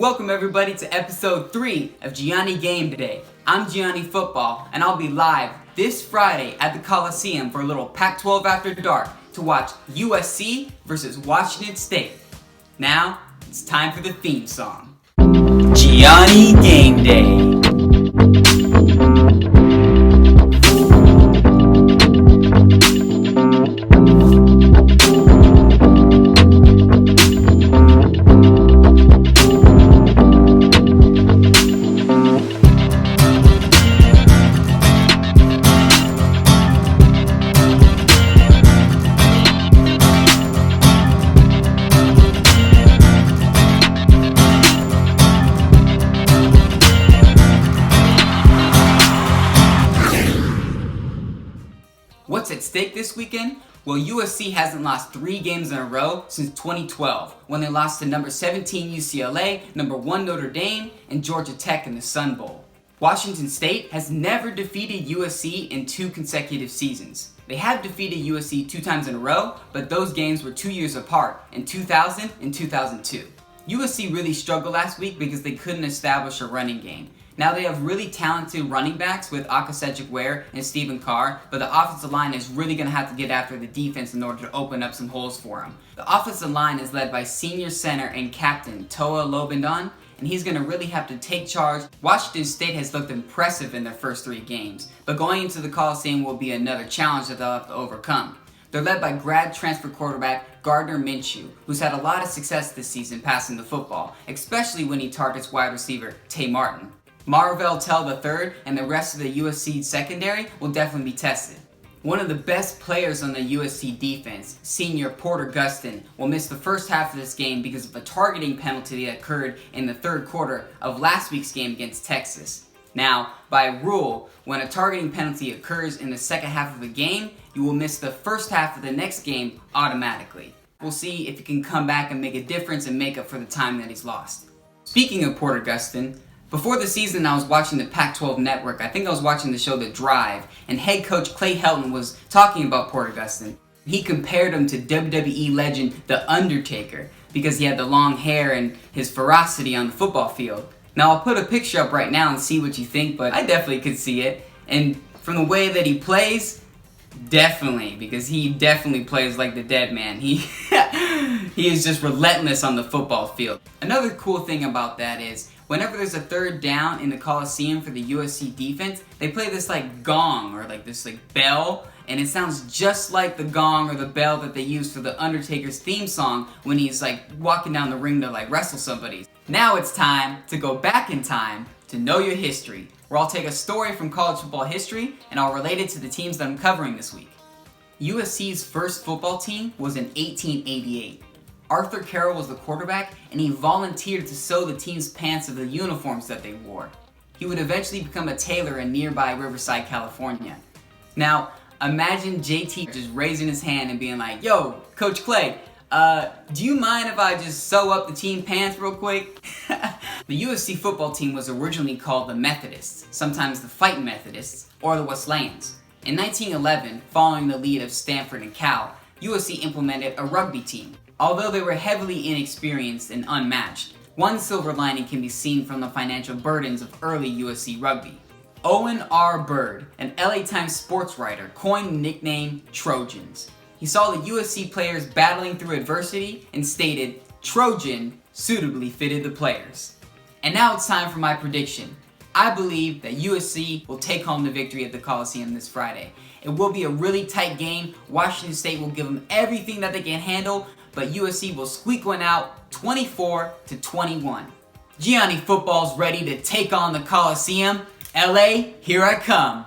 Welcome everybody to episode 3 of Gianni Gameday. I'm Gianni Football, and I'll be live this Friday at the Coliseum for a little Pac-12 After Dark to watch USC versus Washington State. Now, it's time for the theme song. Gianni Gameday. What's at stake this weekend? Well, USC hasn't lost 3 games in a row since 2012, when they lost to number 17 UCLA, number 1 Notre Dame, and Georgia Tech in the Sun Bowl. Washington State has never defeated USC in 2 consecutive seasons. They have defeated USC 2 times in a row, but those games were 2 years apart, in 2000 and 2002. USC really struggled last week because they couldn't establish a running game. Now they have really talented running backs with Ware and Stephen Carr, but the offensive line is really going to have to get after the defense in order to open up some holes for them. The offensive line is led by senior center and captain Toa Lobendon, and he's going to really have to take charge. Washington State has looked impressive in their first 3 games, but going into the Coliseum will be another challenge that they'll have to overcome. They're led by grad transfer quarterback Gardner Minshew, who's had a lot of success this season passing the football, especially when he targets wide receiver Tay Martin. Marvell Tell III and the rest of the USC secondary will definitely be tested. One of the best players on the USC defense, senior Porter Gustin, will miss the first half of this game because of a targeting penalty that occurred in the 3rd quarter of last week's game against Texas. Now, by rule, when a targeting penalty occurs in the second half of a game, you will miss the first half of the next game automatically. We'll see if he can come back and make a difference and make up for the time that he's lost. Speaking of Porter Gustin, before the season, I was watching the Pac-12 network. I think I was watching the show The Drive, and head coach Clay Helton was talking about Porter Gustin. He compared him to WWE legend The Undertaker because he had the long hair and his ferocity on the football field. Now, I'll put a picture up right now and see what you think, but I definitely could see it. And from the way that he plays, definitely, because he definitely plays like the dead man. He is just relentless on the football field. Another cool thing about that is, whenever there's a 3rd down in the Coliseum for the USC defense, they play this like gong or like this like bell, and it sounds just like the gong or the bell that they use for the Undertaker's theme song when he's like walking down the ring to like wrestle somebody. Now it's time to go back in time to know your history, where I'll take a story from college football history and I'll relate it to the teams that I'm covering this week. USC's first football team was in 1888. Arthur Carroll was the quarterback, and he volunteered to sew the team's pants of the uniforms that they wore. He would eventually become a tailor in nearby Riverside, California. Now, imagine JT just raising his hand and being like, "Yo, Coach Clay, do you mind if I just sew up the team pants real quick?" The USC football team was originally called the Methodists, sometimes the Fighting Methodists, or the Wesleyans. In 1911, following the lead of Stanford and Cal, USC implemented a rugby team. Although they were heavily inexperienced and unmatched, one silver lining can be seen from the financial burdens of early USC rugby. Owen R. Bird, an LA Times sports writer, coined the nickname Trojans. He saw the USC players battling through adversity and stated, "Trojan suitably fitted the players." And now it's time for my prediction. I believe that USC will take home the victory at the Coliseum this Friday. It will be a really tight game. Washington State will give them everything that they can handle, but USC will squeak one out 24-21. Gianni Football's ready to take on the Coliseum. LA, here I come.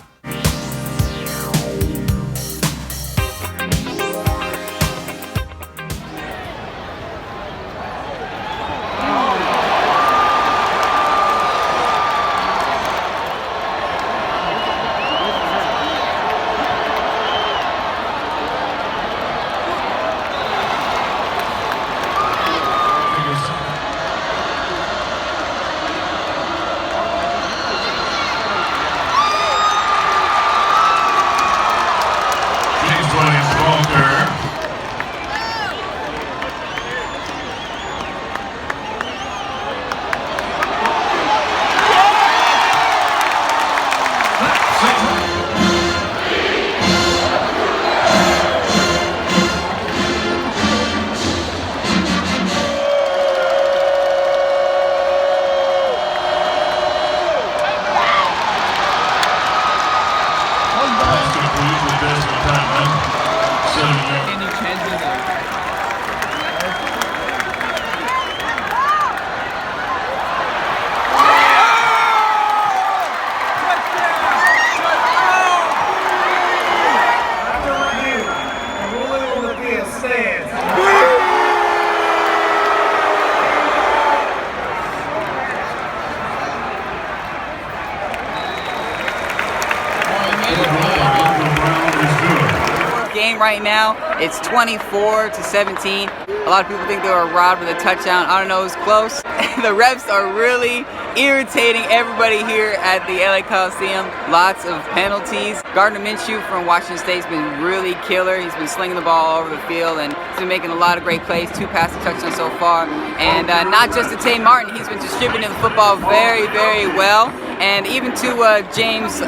game right now. It's 24-17. A lot of people think they were robbed with a touchdown. I don't know, it was close. The refs are really irritating everybody here at the LA Coliseum. Lots of penalties. Gardner Minshew from Washington State's been really killer. He's been slinging the ball all over the field, and he's been making a lot of great plays. 2 passing touchdowns so far. And not just to Tay Martin, he's been distributing the football very, very well. And even to James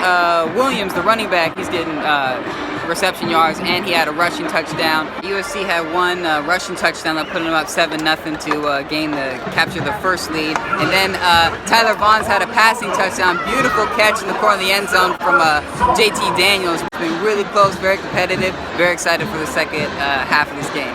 Williams, the running back, he's getting reception yards, and he had a rushing touchdown. USC had 1 rushing touchdown that put him up 7-0 to capture the first lead. And then Tyler Vaughn's had a passing touchdown, beautiful catch in the corner of the end zone from JT Daniels. It's been really close, very competitive, very excited for the second half of this game.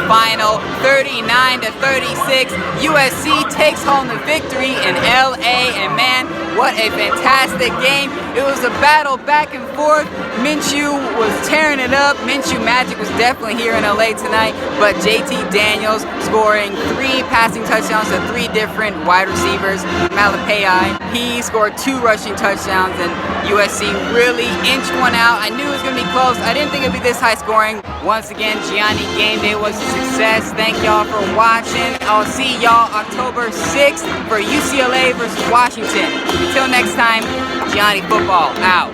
Final 39-36. USC takes home the victory in LA, and man, what a fantastic game. It was a battle back and forth. Minshew was tearing it up. Minshew Magic was definitely here in LA tonight, but JT Daniels scoring 3 passing touchdowns to 3 different wide receivers. Malapei, he scored 2 rushing touchdowns, and USC really inched one out. I knew it was going to be close. I didn't think it would be this high scoring. Once again, Gianni Gameday was a success. Thank y'all for watching. I'll see y'all October 6th for UCLA versus Washington. Until next time, Gianni football out.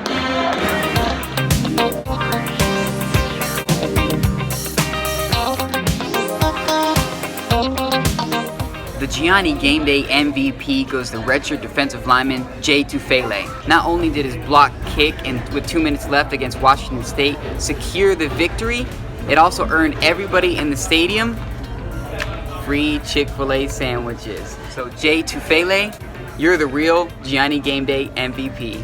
The Gianni Gameday MVP goes to redshirt defensive lineman Jay Tufele. Not only did his block kick and with 2 minutes left against Washington State secure the victory, it also earned everybody in the stadium free Chick-fil-A sandwiches. So Jay Tufele, you're the real Gianni Gameday MVP.